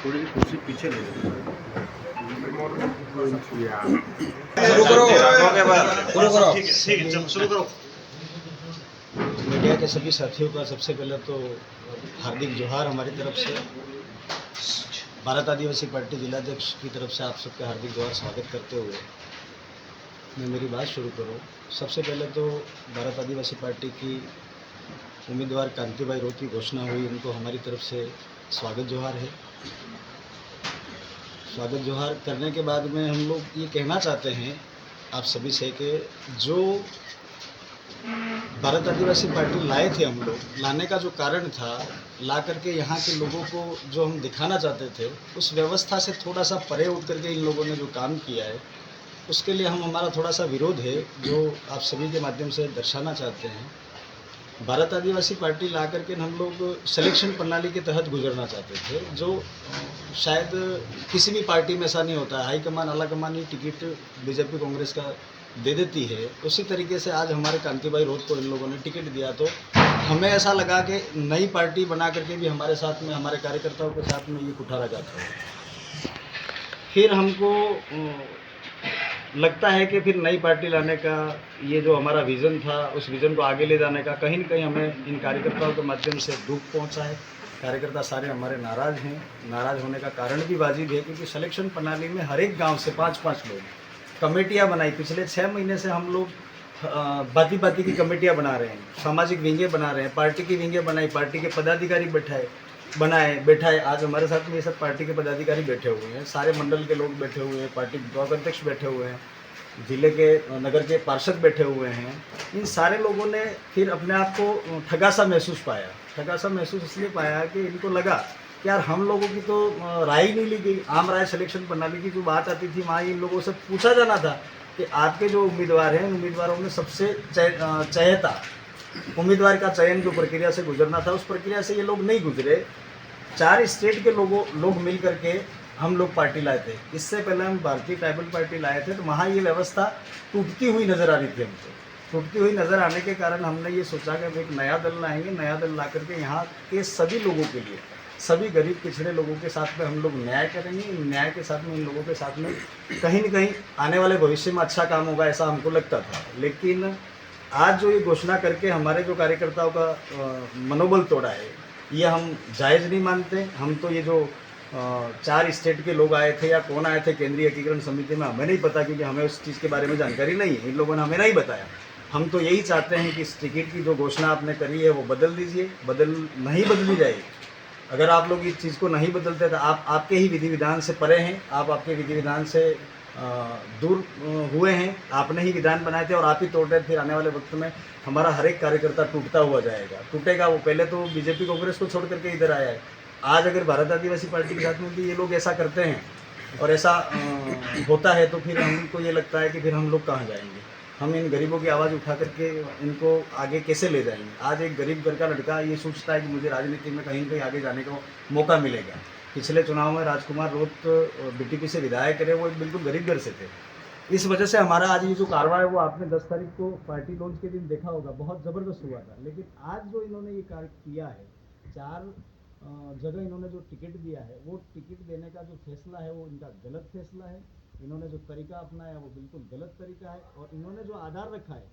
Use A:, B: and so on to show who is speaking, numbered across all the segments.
A: थोड़ी सी कुर्सी पीछे ले लो।
B: शुरू करो शुरू करो।
A: ठीक है चलो शुरू करो।
C: मीडिया के सभी साथियों का सबसे पहले तो हार्दिक जोहार हमारी तरफ से। भारत आदिवासी पार्टी जिलाध्यक्ष की तरफ से आप सबका हार्दिक जोहार स्वागत करते हुए मैं मेरी बात शुरू करूं। सबसे पहले तो भारत आदिवासी पार्टी की उम्मीदवार कांतिभाई रोड की घोषणा हुई, उनको हमारी तरफ से स्वागत जोहार है। स्वागत जोहार करने के बाद में हम लोग ये कहना चाहते हैं आप सभी से कि जो भारत आदिवासी पार्टी लाए थे, हम लोग लाने का जो कारण था, ला करके यहाँ के लोगों को जो हम दिखाना चाहते थे, उस व्यवस्था से थोड़ा सा परे उठ करके इन लोगों ने जो काम किया है, उसके लिए हमारा थोड़ा सा विरोध है, जो आप सभी के माध्यम से दर्शाना चाहते हैं। भारत आदिवासी पार्टी ला करके हम लोग सिलेक्शन प्रणाली के तहत गुजरना चाहते थे, जो शायद किसी भी पार्टी में ऐसा नहीं होता है। हाईकमान आलाकमान ही टिकट बीजेपी कांग्रेस का दे देती है। उसी तरीके से आज हमारे कांतिभाई रोड को इन लोगों ने टिकट दिया, तो हमें ऐसा लगा कि नई पार्टी बना करके भी हमारे साथ में, हमारे कार्यकर्ताओं के साथ में ये कुठारा जाता है। फिर हमको लगता है कि फिर नई पार्टी लाने का ये जो हमारा विज़न था, उस विज़न को आगे ले जाने का कहीं न कहीं हमें इन कार्यकर्ताओं के माध्यम से दुख पहुंचा है। कार्यकर्ता सारे हमारे नाराज़ हैं। नाराज़ होने का कारण भी वाजिब है, क्योंकि सिलेक्शन प्रणाली में हर एक गांव से 5-5 लोग कमेटियां बनाई। पिछले 6 महीने से हम लोग बाती बाती की कमेटियां बना रहे हैं, सामाजिक विंगे बना रहे हैं, पार्टी की विंगे बनाई, पार्टी के पदाधिकारी बैठाए। आज हमारे साथ में ये सब पार्टी के पदाधिकारी बैठे हुए हैं, सारे मंडल के लोग बैठे हुए हैं, पार्टी ब्लॉक अध्यक्ष बैठे हुए हैं, जिले के नगर के पार्षद बैठे हुए हैं। इन सारे लोगों ने फिर अपने आप को ठगा सा महसूस पाया। ठगा सा महसूस इसलिए पाया कि इनको लगा कि यार हम लोगों की तो राय ही नहीं ली गई। आम राय सिलेक्शन प्रणाली की जो बात आती थी, वहाँ इन लोगों से पूछा जाना था कि आपके जो उम्मीदवार हैं, उन उम्मीदवारों में सबसे चयता उम्मीदवार का चयन जो प्रक्रिया से गुजरना था, उस प्रक्रिया से ये लोग नहीं गुजरे। 4 स्टेट के लोग मिल करके हम लोग पार्टी लाए थे। इससे पहले हम भारतीय ट्राइबल पार्टी लाए थे, तो वहाँ ये व्यवस्था टूटती हुई नज़र आ रही थी हमको। टूटती हुई नज़र आने के कारण हमने ये सोचा कि हम एक नया दल लाएंगे। नया दल ला करके यहाँ के सभी लोगों के लिए, सभी गरीब पिछड़े लोगों के साथ में हम लोग न्याय करेंगे। न्याय के साथ में इन लोगों के साथ में कहीं न कहीं आने वाले भविष्य में अच्छा काम होगा, ऐसा हमको लगता था। लेकिन आज जो ये घोषणा करके हमारे जो कार्यकर्ताओं का मनोबल तोड़ा है, ये हम जायज़ नहीं मानते। हम तो ये जो 4 स्टेट के लोग आए थे या कौन आए थे केंद्रीय एकीकरण समिति में, हमें नहीं पता, क्योंकि हमें उस चीज़ के बारे में जानकारी नहीं है। इन लोगों ने हमें नहीं बताया। हम तो यही चाहते हैं कि इस टिकट की जो घोषणा आपने करी है वो बदल दीजिए। नहीं बदली जाएगी। अगर आप लोग इस चीज़ को नहीं बदलते तो आप आपके ही विधि विधान से परे हैं, आप आपके विधि विधान से दूर हुए हैं। आपने ही विधान बनाए थे और आप ही तोड़ रहे। फिर आने वाले वक्त में हमारा हर एक कार्यकर्ता टूटता हुआ जाएगा, टूटेगा। वो पहले तो बीजेपी कांग्रेस को छोड़ करके इधर आया है। आज अगर भारत आदिवासी पार्टी के साथ में भी ये लोग ऐसा करते हैं और ऐसा होता है, तो फिर हमको ये लगता है कि फिर हम लोग कहाँ जाएंगे। हम इन गरीबों की आवाज़ उठा करके इनको आगे कैसे ले जाएंगे। आज एक गरीब घर का लड़का ये सोचता है कि मुझे राजनीति में कहीं न कहीं आगे जाने का मौका मिलेगा। पिछले चुनाव में राजकुमार रोत बीटीपी से विधायक रहे, वो एक बिल्कुल गरीब घर से थे। इस वजह से हमारा आज ये जो कार्रवाई है, वो आपने 10 तारीख को पार्टी लॉन्च के दिन देखा होगा, बहुत ज़बरदस्त हुआ था। लेकिन आज जो इन्होंने ये कार्य किया है, 4 जगह इन्होंने जो टिकट दिया है, वो टिकट देने का जो फैसला है वो इनका गलत फैसला है। इन्होंने जो तरीका अपनाया वो बिल्कुल गलत तरीका है। और इन्होंने जो आधार रखा है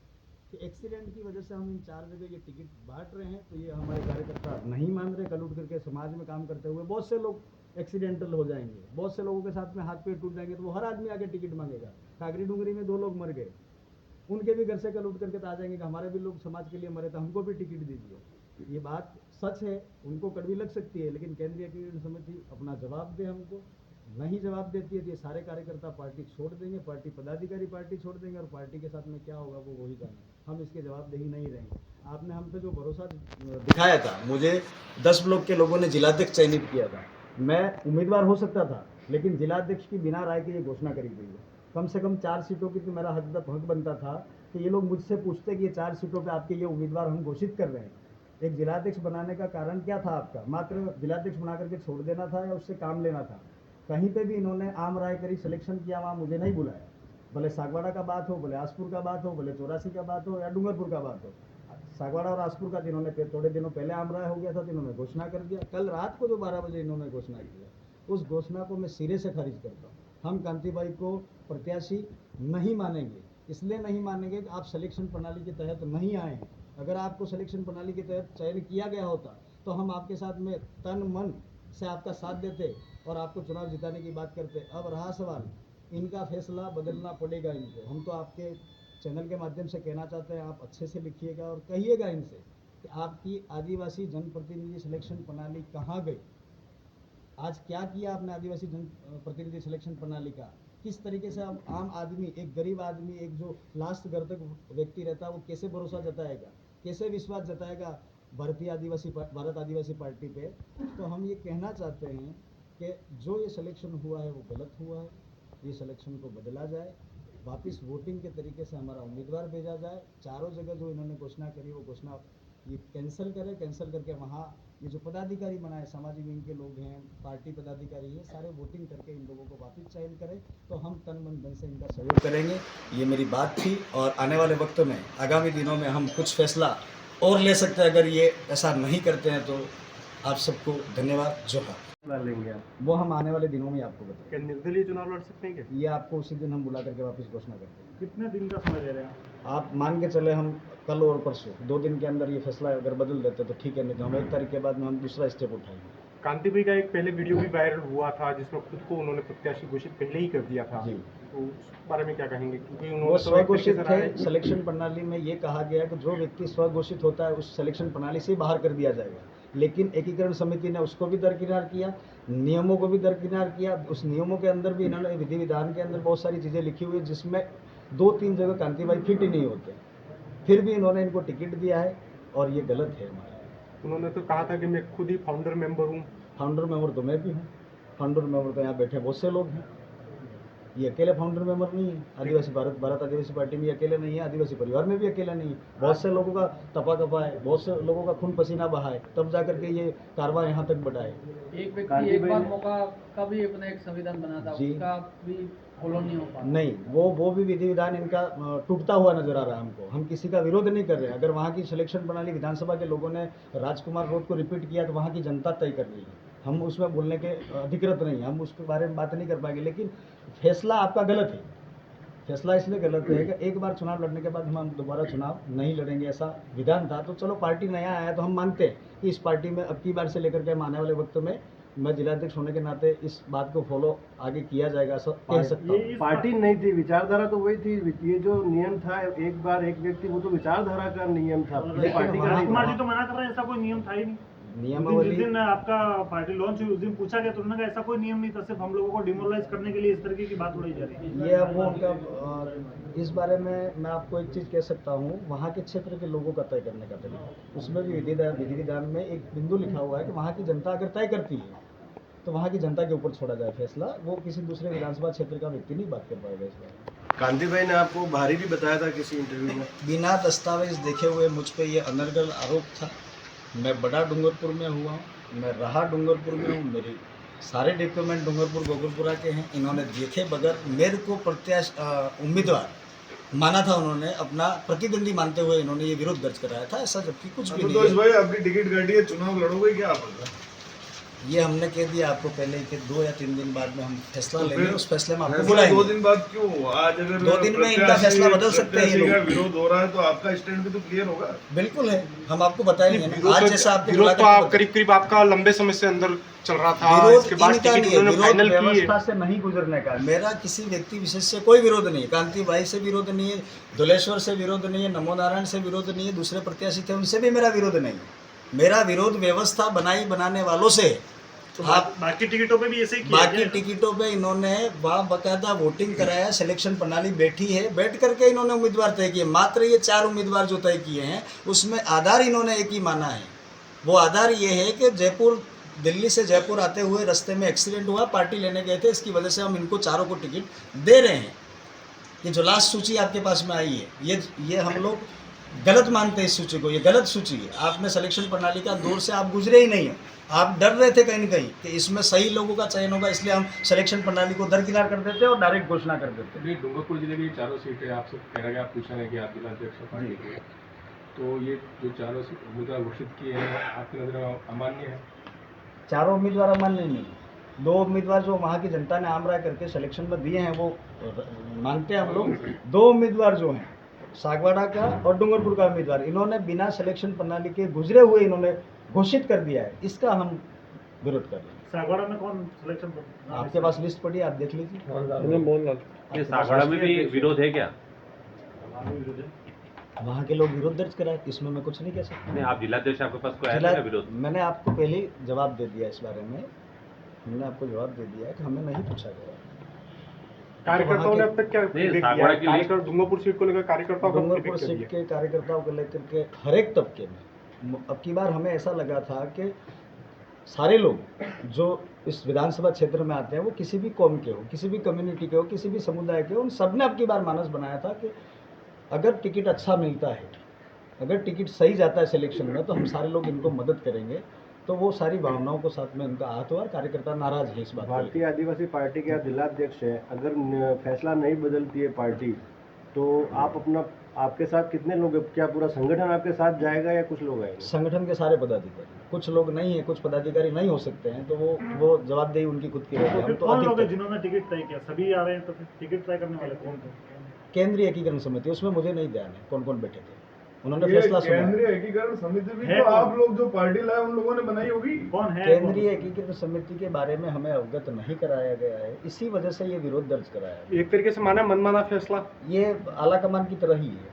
C: कि एक्सीडेंट की वजह से हम इन 4 जगह ये टिकट बांट रहे हैं, तो ये हमारे कार्यकर्ता नहीं मान रहे। कल उठ करके समाज में काम करते हुए बहुत से लोग एक्सीडेंटल हो जाएंगे, बहुत से लोगों के साथ में हाथ पैर टूट जाएंगे, तो वो हर आदमी आके टिकट मांगेगा। कागरी डूंगरी में 2 लोग मर गए, उनके भी घर से कल उठ करके तो आ जाएंगे कि हमारे भी लोग समाज के लिए मरे, तो हमको भी टिकट दीजिए। ये बात सच है, उनको कड़वी लग सकती है, लेकिन केंद्रीय एकीकरण समिति अपना जवाब दे। हमको नहीं जवाब देती है तो ये सारे कार्यकर्ता पार्टी छोड़ देंगे, पार्टी पदाधिकारी पार्टी छोड़ देंगे, और पार्टी के साथ में क्या होगा वो वही जाने। हम इसके जवाबदेही नहीं रहेंगे। आपने हम पे जो भरोसा दिखाया था, मुझे 10 ब्लॉक के लोगों ने जिलाध्यक्ष चयनित किया था। मैं उम्मीदवार हो सकता था, लेकिन जिलाध्यक्ष की बिना राय के ये घोषणा करी गई है। कम से कम 4 सीटों की तो मेरा हक बनता था कि ये लोग मुझसे पूछते कि ये 4 सीटों पे आपके ये उम्मीदवार हम घोषित कर रहे हैं। एक जिलाध्यक्ष बनाने का कारण क्या था आपका? मात्र जिलाध्यक्ष बना करके छोड़ देना था या उससे काम लेना था? कहीं पे भी इन्होंने आम राय करी, सिलेक्शन किया, वहाँ मुझे नहीं बुलाया। भले सागवाड़ा का बात हो, भले आसपुर का बात हो, भले 84 का बात हो या डूंगरपुर का बात हो। सागवाड़ा और आसपुर का जिन्होंने थोड़े दिनों पहले आम राय हो गया था, तो इन्होंने घोषणा कर दिया। कल रात को जो 12 बजे इन्होंने घोषणा किया, उस घोषणा को मैं सिरे से खारिज करता हूँ। हम कांति भाई को प्रत्याशी नहीं मानेंगे। इसलिए नहीं मानेंगे कि आप सिलेक्शन प्रणाली के तहत नहीं आए हैं। अगर आपको सिलेक्शन प्रणाली के तहत चयन किया गया होता तो हम आपके साथ में तन मन से आपका साथ देते और आपको चुनाव जिताने की बात करते। अब रहा सवाल, इनका फैसला बदलना पड़ेगा इनको। हम तो आपके चैनल के माध्यम से कहना चाहते हैं, आप अच्छे से लिखिएगा और कहिएगा इनसे कि आपकी आदिवासी जनप्रतिनिधि सिलेक्शन प्रणाली कहाँ गई। आज क्या किया आपने आदिवासी जन प्रतिनिधि सिलेक्शन प्रणाली का? किस तरीके से आप आम आदमी, एक गरीब आदमी, एक जो लास्ट घर तक व्यक्ति रहता है, वो कैसे भरोसा जताएगा, कैसे विश्वास जताएगा भारत आदिवासी पार्टी पे? तो हम ये कहना चाहते हैं कि जो ये सिलेक्शन हुआ है वो गलत हुआ है। ये सिलेक्शन को बदला जाए, वापस वोटिंग के तरीके से हमारा उम्मीदवार भेजा जाए। चारों जगह जो इन्होंने घोषणा करी वो घोषणा ये कैंसिल करें। कैंसिल करके वहाँ ये जो पदाधिकारी बनाए, सामाजिक विंग के लोग हैं, पार्टी पदाधिकारी हैं, सारे वोटिंग करके इन लोगों को वापस चयन करें। तो हम तन मन धन से इनका सहयोग करेंगे। ये मेरी बात थी और आने वाले वक्त में, आगामी दिनों में हम कुछ फैसला और ले सकते हैं। अगर ये ऐसा नहीं करते हैं तो आप सबको धन्यवाद, जोहार।
A: लेंगे आप?
C: वो हम आने वाले दिनों में आपको बताएंगे।
A: क्या निर्दलीय चुनाव लड़ सकते हैं क्या?
C: ये आपको उसी दिन हम बुला करके वापस घोषणा करते हैं।
A: कितने दिन का समय दे रहे हैं
C: आप मान के चले हम कल और परसों 2 दिन के अंदर ये फैसला अगर बदल देते तो ठीक है, नहीं तो हम 1 तारीख के बाद में हम दूसरा स्टेप उठाएंगे।
A: कांति भाई का एक पहले वीडियो भी वायरल हुआ था जिसमें खुद को उन्होंने प्रत्याशी घोषित पहले ही कर दिया था।
C: जी।
A: तो उस बारे में क्या कहेंगे? क्योंकि
C: वो
A: उन्होंने
C: स्वघोषित थे। सिलेक्शन प्रणाली में ये कहा गया कि जो व्यक्ति स्वघोषित होता है उस सिलेक्शन प्रणाली से बाहर कर दिया जाएगा। लेकिन एकीकरण समिति ने उसको भी दरकिनार किया, नियमों को भी दरकिनार किया। उस नियमों के अंदर भी इन्होंने विधि विधान के अंदर बहुत सारी चीज़ें लिखी हुई है जिसमें 2-3 जगह कांति भाई फिट ही नहीं होते। फिर भी इन्होंने इनको टिकट दिया है और ये गलत है हमारा।
A: उन्होंने तो कहा था कि मैं खुद ही फाउंडर मेंबर हूँ।
C: फाउंडर मेंबर तो मैं भी हूँ। फाउंडर मेंबर तो यहाँ बैठे बहुत से लोग हैं। ये अकेले फाउंडर मेंबर नहीं है। आदिवासी भारत आदिवासी पार्टी में अकेले नहीं है। आदिवासी परिवार में भी अकेला नहीं है। बहुत से लोगों का तपा कपा है, बहुत से लोगों का खून पसीना बहा है, तब जा करके ये कारवां यहाँ तक बढ़ा है।
B: एक व्यक्ति एक बार मौका का भी अपना एक संविधान बना था,
C: जी।
B: उसका भी फॉलो नहीं हो पा।
C: नहीं, वो भी विधि विधान इनका टूटता हुआ नजर आ रहा है हमको। हम किसी का विरोध नहीं कर रहे हैं। अगर वहाँ की सिलेक्शन प्रणाली विधानसभा के लोगों ने राजकुमार रोड को रिपीट किया तो वहाँ की जनता तय कर रही है। हम उसमें बोलने के अधिकृत नहीं है, हम उसके बारे में बात नहीं कर पाएंगे। लेकिन फैसला आपका गलत है। फैसला इसलिए गलत है कि एक बार चुनाव लड़ने के बाद हम दोबारा चुनाव नहीं लड़ेंगे, ऐसा विधान था। तो चलो पार्टी नया आया तो हम मानते हैं कि इस पार्टी में अब की बार से लेकर के हम आने वाले वक्त में, मैं जिलाध्यक्ष होने के नाते इस बात को फॉलो आगे किया जाएगा, सब कह सकता हूँ।
D: पार्टी नहीं थी, विचारधारा तो वही थी। ये जो नियम था, एक बार एक व्यक्ति, वो तो विचारधारा का नियम था।
C: लेकिन
D: पार्टी का नहीं
A: राजकुमार जी
D: था।
A: तो मना कर रहे हैं, ऐसा कोई नियम था ही नहीं।
C: नियमावली
A: जिस दिन आपका पार्टी लॉन्च हुई उस दिन पूछा गया तो उन्होंने कहा ऐसा कोई नियम नहीं था, सिर्फ हम लोगों को डिमोरलाइज करने के लिए इस तरीके की बात उड़ाई जा रही है।
C: ये अब वो उनका, इस बारे में मैं आपको एक चीज़ कह सकता हूँ, वहाँ के क्षेत्र के लोगों का तय करने का तरीका। उसमें भी विधि विधान में एक बिंदु लिखा हुआ है कि वहाँ की जनता अगर तय करती है तो वहाँ की जनता के ऊपर छोड़ा जाए फैसला। वो किसी दूसरे विधानसभा क्षेत्र का व्यक्ति नहीं बात कर पाएगा इस बारे।
D: कांति भाई ने आपको भारी भी बताया था किसी इंटरव्यू में।
C: बिना दस्तावेज देखे हुए मुझ पे ये अनर्गल आरोप था। मैं बड़ा डूंगरपुर में हुआ हूँ, मैं रहा डूंगरपुर में हूँ, मेरे सारे डॉक्यूमेंट डूंगरपुर गोकुलपुरा के हैं। इन्होंने देखे बगैर मेरे को उम्मीदवार माना था, उन्होंने अपना प्रतिद्वंदी मानते हुए इन्होंने ये विरोध दर्ज कराया था। ऐसा जबकि कुछ भी नहीं है।
E: भाई अपनी टिकट काटी है, चुनाव लड़ोगे क्या आप?
C: ये हमने कह दिया आपको पहले कि 2 या 3 दिन बाद में हम फैसला
E: तो
C: लेंगे।
E: फिर
C: उस फैसले में आपको
E: ऐसा
C: बुलाएंगे।
E: 2 दिन बाद क्यों? आज अगर
C: 2 दिन में इनका फैसला बदल सकते हैं ये
E: प्रत्याशी का
C: लोग।
E: विरोध हो रहा है तो आपका स्टैंड भी तो क्लियर होगा।
C: बिल्कुल है, हम आपको बताएंगे ना। आज जैसा आपको
A: विरोध
C: बुला
A: तो
C: करके
A: आप करीब आपका लंबे समय से अंदर चल रहा था,
C: विरोध
A: इसके बाद
C: इनका
A: टिकट
C: नहीं है,
A: उन्होंने
C: विरोध
A: फाइनल की है।
C: व्यवस्था से नहीं गुजरने का। मेरा किसी व्यक्ति विशेष से कोई विरोध नहीं है। कांति भाई से विरोध नहीं है, दुलेश्वर से विरोध नहीं है, नमो नारायण से विरोध नहीं है, दूसरे प्रत्याशी थे उनसे भी मेरा विरोध नहीं है। मेरा विरोध व्यवस्था बनाने वालों से है।
A: तो
C: आप
A: बाकी टिकटों पे भी ऐसे ही किया
C: बाकी
A: गया?
C: टिकटों पे इन्होंने वहाँ बाकायदा वोटिंग कराया, सिलेक्शन प्रणाली बैठी है, बैठ करके इन्होंने उम्मीदवार तय किए। मात्र ये 4 उम्मीदवार जो तय किए हैं उसमें आधार इन्होंने एक ही माना है। वो आधार ये है कि दिल्ली से जयपुर आते हुए रास्ते में एक्सीडेंट हुआ, पार्टी लेने गए थे, इसकी वजह से हम इनको चारों को टिकट दे रहे हैं। ये जो लास्ट सूची आपके पास में आई है, ये हम लोग गलत मानते हैं इस सूची को। ये गलत सूची है। आपने सिलेक्शन प्रणाली का दौर से आप गुजरे ही नहीं हो। आप डर रहे थे कहीं न कहीं कि इसमें सही लोगों का चयन होगा, इसलिए हम सिलेक्शन प्रणाली को दरकिनार कर देते और डायरेक्ट घोषणा कर देते।
F: ये डूंगरपुर जिले की 4 सीटें आपसे कह रहा है, आप पूछा है कि आप जिलाध्यक्ष पार्टी के, तो ये जो 4 उम्मीदवार घोषित किए हैं आपकी नज़र में अमान्य है?
C: 4 उम्मीदवार अमान्य नहीं, 2 उम्मीदवार जो वहाँ की जनता ने आम राय करके सिलेक्शन में दिए हैं वो मानते हैं हम लोग। 2 उम्मीदवार जो हैं सागवाड़ा का और डूंगरपुर का उम्मीदवार, इन्होंने बिना सिलेक्शन प्रणाली के गुजरे हुए इन्होंने घोषित कर दिया है, इसका हम विरोध कर रहे हैं।
A: सागवाड़ा में कौन सिलेक्शन?
C: आपके पास लिस्ट पड़ी, आप देख लीजिए।
G: ये सागवाड़ा में भी विरोध है क्या?
C: वहाँ के लोग विरोध दर्ज कराए, इसमें मैं कुछ नहीं कह सकता।
G: नहीं, आप जिलाध्यक्ष, आपके पास कोई आया था क्या विरोध?
C: मैंने आपको पहले ही जवाब दे दिया इस बारे में, हमने आपको जवाब दे दिया है कि हमें नहीं पूछा गया।
H: कार्यकर्ताओं ने अब तक क्या
G: नहीं,
H: feedback
G: सागवाड़ा
H: दिया?
G: की
H: कार्यकर्ता डूंगरपुर सीट को लेकर कार्यकर्ताओं का
C: डूंगरपुर
H: feedback क्या
C: सीट
H: दिया?
C: के कार्यकर्ताओं को लेकर के हर एक तबके में अब की बार हमें ऐसा लगा था कि सारे लोग जो इस विधानसभा क्षेत्र में आते हैं वो किसी भी कौम के हो, किसी भी कम्युनिटी के हो, किसी भी समुदाय के हो, उन सब ने अब की बार मानस बनाया था कि अगर टिकट अच्छा मिलता है, अगर टिकट सही जाता है सिलेक्शन में, तो हम सारे लोग इनको मदद करेंगे। तो वो सारी भावनाओं को साथ में उनका आहत हुआ और कार्यकर्ता नाराज है इस बात को।
D: भारतीय आदिवासी पार्टी के आप जिलाध्यक्ष हैं, अगर फैसला नहीं बदलती है पार्टी तो आपके साथ कितने लोग, क्या पूरा संगठन आपके साथ जाएगा या कुछ लोग आएंगे?
C: संगठन के सारे पदाधिकारी, कुछ लोग नहीं है, कुछ पदाधिकारी नहीं हो सकते हैं, तो वो जवाबदेही उनकी खुद की रहेगी।
A: तो
C: हम
A: फिर
C: तो
A: कौन लोग हैं
C: अधिकतर
A: जिन्होंने टिकट तय किया? सभी आ रहे हैं, तो फिर टिकट तय करने वाले कौन थे?
C: केंद्रीय एकीकरण समिति, उसमें मुझे नहीं ध्यान है कौन कौन बैठे थे, उन्होंने
E: ये
C: फैसला सुना।
E: केंद्रीय एकीकरण समिति भी
A: है
E: तो
A: कौन?
E: आप लोग जो पार्टी लाए उन लोगों ने बनाई होगी।
A: कौन है?
C: केंद्रीय एकीकृत समिति के बारे में हमें अवगत नहीं कराया गया है, इसी वजह से ये विरोध दर्ज कराया है।
H: एक तरीके से माना मनमाना फैसला।
C: ये आलाकमान की तरह ही है।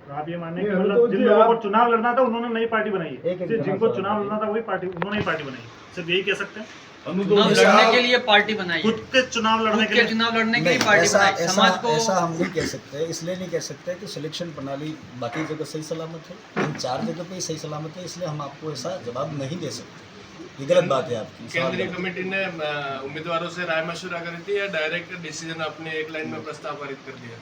A: तो आप ये माने
E: नहीं,
A: कि
E: हम
A: मतलब
E: तो
A: जिन
E: जी
A: लोगों को
E: आप-
A: चुनाव लड़ना था उन्होंने नई पार्टी बनाई है,
C: एक
A: सिर्फ जिनको
C: जना
A: चुनाव
C: सा-
A: लड़ना था वही पार्टी, उन्होंने ही पार्टी बनाई, सिर्फ यही कह सकते हैं।
B: चुनाव लड़ने के लिए पार्टी बनाई है।
A: खुद के चुनाव लड़ने
B: खुद
A: के
B: के
A: लिए
B: चुनाव लड़ने के लिए
C: नहीं,
B: पार्टी
C: ऐसा
B: बनाई।
C: ऐसा
B: समाज को
C: ऐसा हम नहीं कह सकते, इसलिए नहीं कह सकते कि सिलेक्शन प्रणाली बाकी जगह सही सलामत है, हम 4 जगह पे ही सही सलामत है, इसलिए हम आपको ऐसा जवाब नहीं दे सकते। ये गलत बात है आपकी।
I: केंद्रीय कमेटी ने उम्मीदवारों से राय मशवरा करी थी या डायरेक्ट डिसीजन अपने एक लाइन में प्रस्ताव पारित कर दिया?